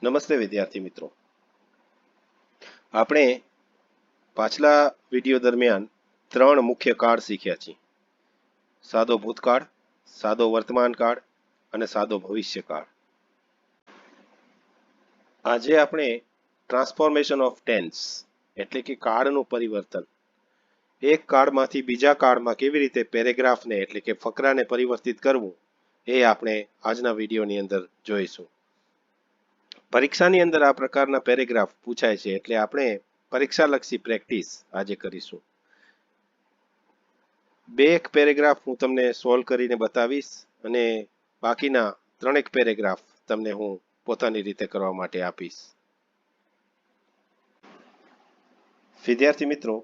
નમસ્તે વિદ્યાર્થી મિત્રો, આપણે પાછલા વિડિયો દરમિયાન 3 મુખ્ય કાળ શીખ્યા છીએ. સાદો ભૂતકાળ, સાદો વર્તમાન કાળ અને સાદો ભવિષ્યકાળ. આજે આપણે ટ્રાન્સફોર્મેશન ઓફ ટેન્સ એટલે કે કાળનું પરિવર્તન, એક કાળમાંથી બીજા કાળમાં કેવી રીતે પેરેગ્રાફને એટલે કે ફકરાને પરિવર્તિત કરવું એ આપણે આજના વિડિયોની અંદર જોઈશું. પરીક્ષાની અંદર આ પ્રકારના પેરેગ્રાફ પૂછાય છે, એટલે આપણે પરીક્ષાલક્ષી પ્રેક્ટિસ આજે કરીશું. બે એક પેરેગ્રાફ હું તમને સોલ્વ કરીને બતાવીશ અને બાકીના 3 પેરેગ્રાફ તમને હું પોતાની રીતે કરવા માટે આપીશ. વિદ્યાર્થી મિત્રો,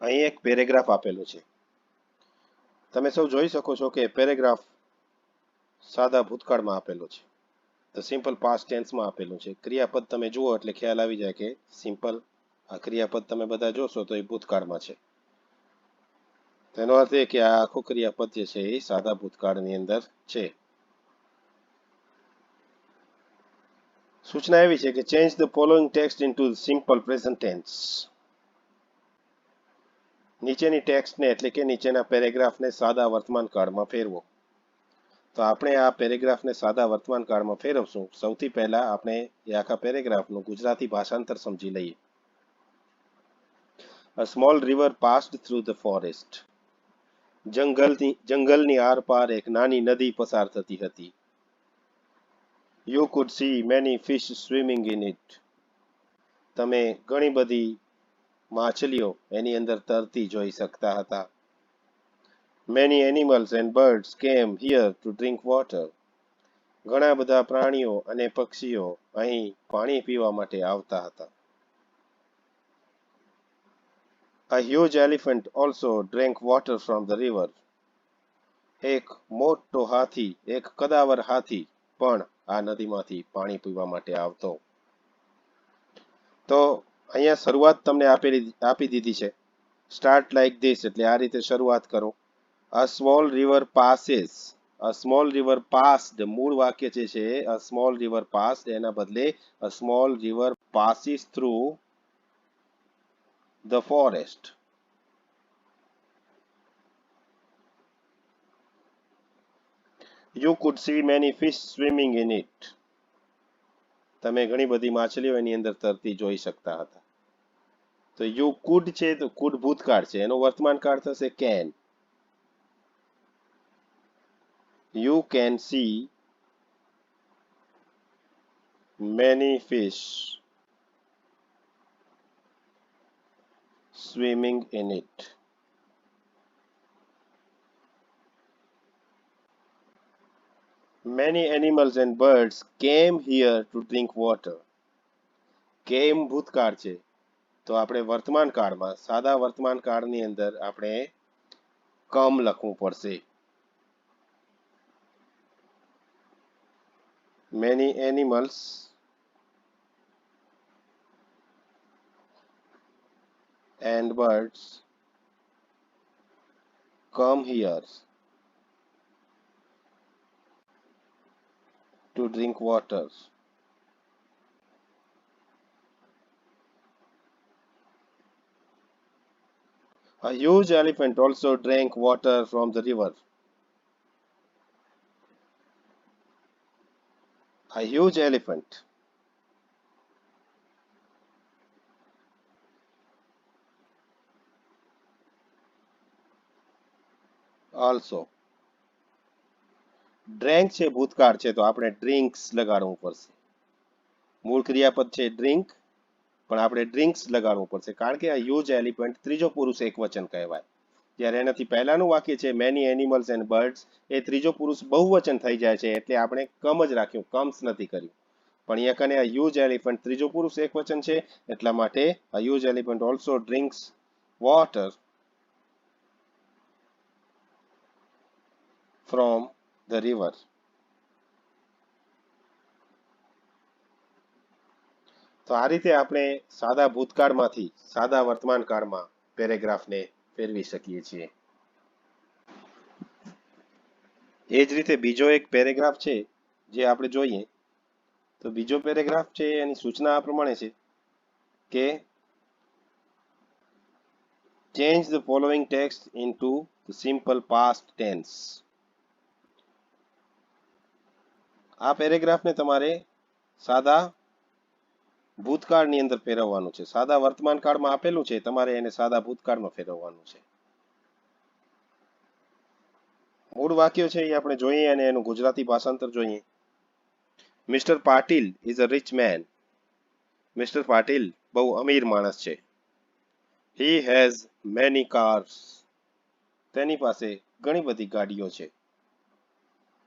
અહીં એક પેરેગ્રાફ આપેલું છે. તમે સૌ જોઈ શકો છો કે પેરેગ્રાફ સાદા ભૂતકાળમાં આપેલો છે, તો સિમ્પલ પાસ્ટ ટેન્સમાં આપેલું છે. ક્રિયાપદ તમે જુઓ એટલે ખ્યાલ આવી જાય કે સિમ્પલ આ ક્રિયાપદ તમે બધા જોશો તો એ ભૂતકાળમાં છે. તેનો અર્થ એ કે આ આખું ક્રિયાપદ જે છે એ સાદા ભૂતકાળની અંદર છે. સૂચના એવી છે કે change the following text into simple present tense. નીચેની ટેક્સ્ટને એટલે કે નીચેના પેરેગ્રાફને સાદા વર્તમાન કાળમાં ફેરવો. તો આપણે આ પેરેગ્રાફને સાદા વર્તમાન કાળમાં ફેરવશું. સૌથી પહેલા આપણે એ આખા પેરેગ્રાફનું ગુજરાતી ભાષાંતર સમજી લઈએ. A small river passed through the forest. જંગલની આરપાર એક નાની નદી પસાર થતી હતી. You could see many fish swimming in it. તમે ઘણી બધી માછલીઓ એની અંદર તરતી જોઈ શકતા હતા. Many animals and birds came here to drink water. ઘણા બધા પ્રાણીઓ અને પક્ષીઓ અહીં પાણી પીવા માટે આવતા હતા. A huge elephant also drank water from the river. એક મોટો હાથી, એક કદાવર હાથી પણ આ નદીમાંથી પાણી પીવા માટે આવતો. તો અહીંયા શરૂઆત તમને આપી દીધી છે. સ્ટાર્ટ લાઈક ધીસ એટલે આ રીતે શરૂઆત કરો. A small river passes. A small river passed. મૂળ વાક્ય જે છે a small river passed, એના બદલે a small river passes through the forest. You could see many fish swimming in it. તમે ઘણી બધી માછલીઓ એની અંદર તરતી જોઈ શકતા હતા. તો યુ કુડ છે તો કુડ ભૂતકાળ છે, એનો વર્તમાન કાળ થશે can. You can see many fish swimming in it. Many animals and birds came here to drink water. Came ભૂતકાળ છે, તો આપણે વર્તમાન કાળમાં સાદા વર્તમાન કાળની અંદર આપણે કમ લખવું પડશે. Many animals and birds come here to drink water. A huge elephant also drank water from the river. A huge elephant also drank છે ભૂતકાળ છે, તો આપણે drinks લગાડવું પડશે. મૂળ ક્રિયાપદ છે drink, પણ આપણે drinks લગાડવું પડશે, કારણ કે આ huge elephant ત્રીજો પુરુષ એકવચન કહેવાય. જ્યારે એનાથી પહેલાનું વાક્ય છે many animals and birds, એ ત્રીજો પુરુષ બહુવચન થઈ જાય છે, એટલે આપણે કમ જ રાખ્યું, કમ્સ નથી કર્યું. પણ અહીંયા કને આ huge elephant ત્રીજો પુરુષ એકવચન છે, એટલા માટે a huge elephant also drinks water from the river. તો આ રીતે આપણે સાદા ભૂતકાળમાંથી સાદા વર્તમાન કાળમાં પેરેગ્રાફને ફેરવી શકીએ છીએ. એ જ રીતે બીજો એક પેરેગ્રાફ છે જે આપણે જોઈએ. તો બીજો પેરેગ્રાફ છે એની સૂચના આ પ્રમાણે છે કે change the following text into the simple past tense. આ પેરેગ્રાફને તમારે સાદા ભૂતકાળની અંદર ફેરવવાનું છે. સાદા વર્તમાન કાળમાં આપેલું છે, તમારે એને સાદા ભૂતકાળમાં ફેરવવાનું છે. મૂળ વાક્ય છે એ આપણે જોઈએ અને એનું ગુજરાતી ભાષાંતર જોઈએ. Mister Patil is a rich man. Mister Patil બહુ અમીર માણસ છે. He has many cars. તેની પાસે ઘણી બધી ગાડીઓ છે.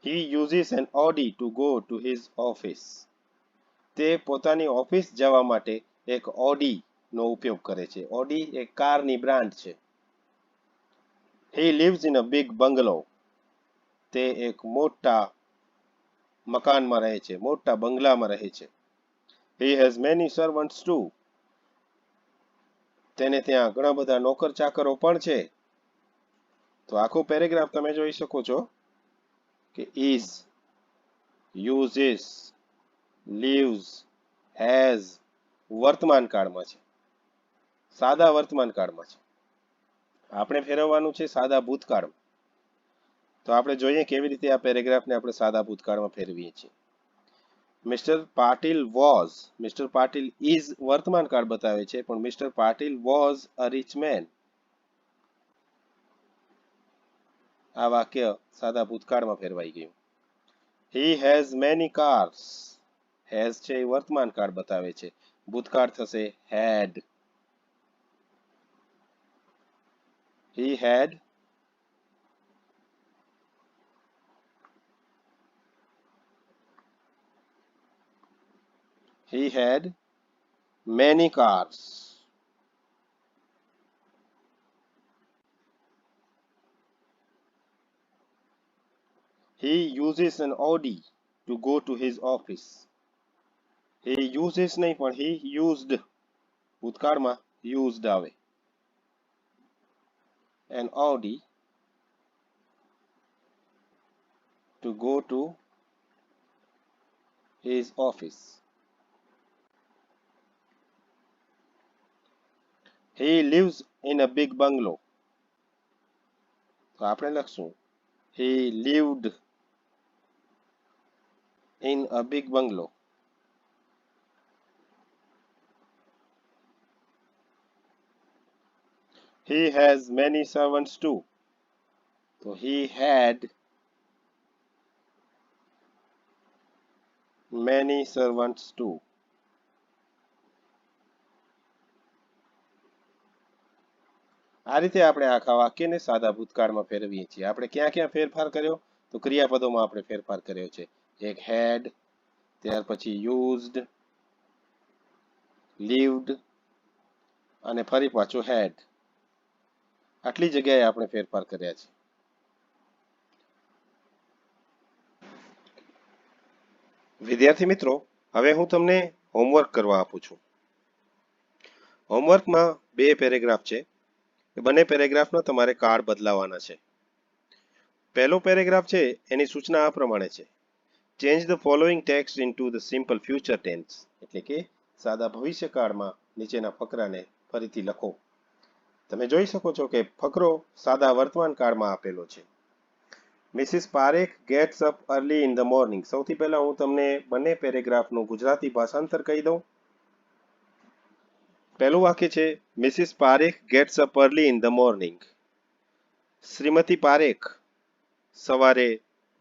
He uses an Audi to go to his office. તે પોતાની ઓફિસ જવા માટે એક ઓડી નો ઉપયોગ કરે છે. ઓડી એક કારની બ્રાન્ડ છે. હી લિવ્સ ઇન અ બિગ બંગલો. તે એક મોટા મકાનમાં રહે છે, મોટા બંગલામાં રહે છે. He has many servants too. તેને ત્યાં ઘણા બધા નોકર ચાકરો પણ છે. તો આખો પેરેગ્રાફ તમે જોઈ શકો છો કે ઇઝ, યુઝિસ, લીવ્સ, હેઝ વર્તમાન કાળમાં છે, સાદા વર્તમાન કાળમાં છે. આપણે ફેરવવાનું છે સાદા ભૂતકાળમાં. તો આપણે જોઈએ કેવી રીતે આ પેરેગ્રાફને આપણે સાદા ભૂતકાળમાં ફેરવીએ છીએ. Mister Patil was, mister Patil is વર્તમાન કાળ બતાવે છે, પણ mister Patil was a rich main. આ વાક્ય સાદા ભૂતકાળમાં ફેરવાઈ ગયું. હી હેઝ મેની કાર્સ. હેઝ છે એ વર્તમાન કાળ બતાવે છે, ભૂતકાળ થશે હેડ. હી હેડ he had many cars. He uses an Audi to go to his office. He uses નહીં પણ he used, ભૂતકાળમાં used આવે. An Audi to go to his office. He lives in a big bungalow. તો આપણે લખશું he lived in a big bungalow. He has many servants too. So he had many servants too. આ રીતે આપણે આખા વાક્યને સાદા ભૂતકાળમાં ફેરવીએ છીએ. આપણે ક્યાં ક્યાં ફેરફાર કર્યો? તો ક્રિયાપદોમાં આપણે ફેરફાર કર્યો છે. એક હેડ, ત્યાર પછી યુઝડ, લીવ્ડ અને ફરી પાછું હેડ. આટલી જગ્યાએ આપણે ફેરફાર કર્યા છે. વિદ્યાર્થી મિત્રો, હવે હું તમને હોમવર્ક કરવા આપું છું. હોમવર્કમાં બે પેરેગ્રાફ છે. એ બંને પેરેગ્રાફમાં તમારે કાળ બદલાવાના છે. પહેલો પેરેગ્રાફ છે એની સૂચના આ પ્રમાણે છે. Change the following text into the simple future tense. એટલે કે સાદા ભવિષ્યકાળમાં નીચેના ફકરાને ફરીથી લખો. તમે જોઈ શકો છો કે ફકરો સાદા વર્તમાન કાળમાં આપેલો છે. Mrs Parekh gets up early in the morning. સૌથી પહેલા હું તમને બંને પેરેગ્રાફનું ગુજરાતી ભાષાંતર કહી દઉં. પહેલું વાક્ય છે Mrs Parekh gets up early in the morning. શ્રીમતી પારેખ સવારે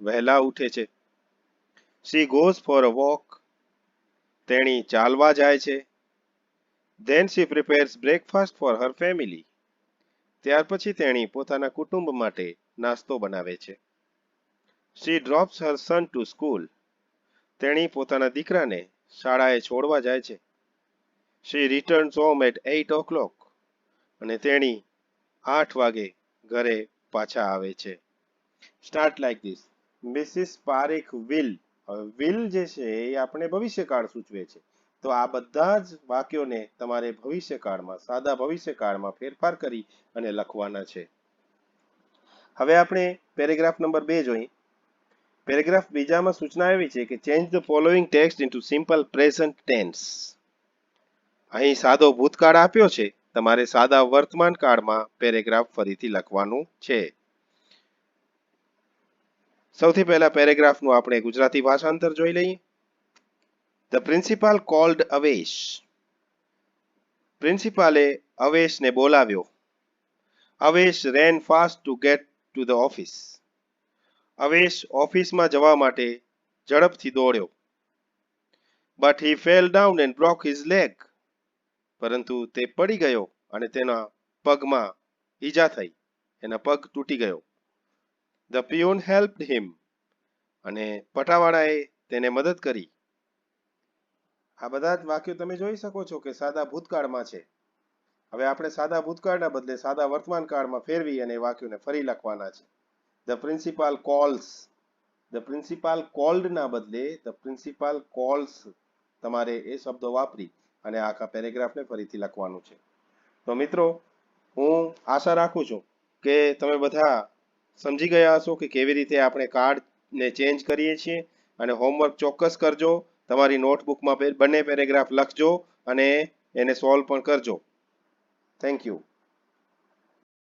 વહેલા ઉઠે છે. She goes for a walk. તેણી ચાલવા જાય છે. Then she prepares breakfast for her family. ત્યાર પછી તેણી પોતાના કુટુંબ માટે નાસ્તો બનાવે છે. She drops her son to school. તેણી પોતાના દીકરાને શાળાએ છોડવા જાય છે. She returns home at 8 o'clock. અને તેણી 8 વાગે ઘરે પાછા આવે છે. Start like this. Mrs. Parekh will. હવે will જે છે એ આપણે ભવિષ્યકાળ સૂચવે છે. તો આ બધા જ વાક્યોને તમારે ભવિષ્યકાળમાં, સાદા ભવિષ્યકાળમાં ફેરફાર કરી અને લખવાના છે. હવે આપણે પેરેગ્રાફ નંબર 2 જોઈએ. પેરેગ્રાફ બીજામાં સૂચના એવી છે કે change the following text into simple present tense. અહીં સાદો ભૂતકાળ આપ્યો છે, તમારે સાદા વર્તમાન કાળમાં પેરેગ્રાફ ફરીથી લખવાનું છે. સૌથી પહેલા પેરેગ્રાફનું આપણે ગુજરાતી ભાષાંતર જોઈ લઈએ. The principal called Avesh. પ્રિન્સિપાલે અવેશને બોલાવ્યો. Avesh ran fast to get to the office. Avesh ઓફિસમાં જવા માટે ઝડપથી દોડ્યો. But he fell down and broke his leg. પરંતુ તે પડી ગયો અને તેના પગમાં ઈજા થઈ, એના પગ તૂટી ગયો. ધ પિયોન હેલ્પ્ડ હિમ. અને પટાવાળાએ તેને મદદ કરી. આ બધા જ વાક્યો તમે જોઈ શકો છો કે સાદા ભૂતકાળમાં છે. હવે આપણે સાદા ભૂતકાળના બદલે સાદા વર્તમાન કાળમાં ફેરવી અને વાક્યોને ફરી લખવાના છે. The principal calls. The principal કોલ્ડના બદલે ધ પ્રિન્સિપાલ કોલ્સ તમારે એ શબ્દો વાપરી અને આખા પેરેગ્રાફને ફરીથી લખવાનું છે. તો મિત્રો, હું આશા રાખું છું કે તમે બધા સમજી ગયા હશો કે કેવી રીતે આપણે કાર્ડને ચેન્જ કરીએ છીએ. અને હોમવર્ક ચોક્કસ કરજો. તમારી નોટબુકમાં બંને પેરેગ્રાફ લખજો અને એને સોલ્વ પણ કરજો. Thank you.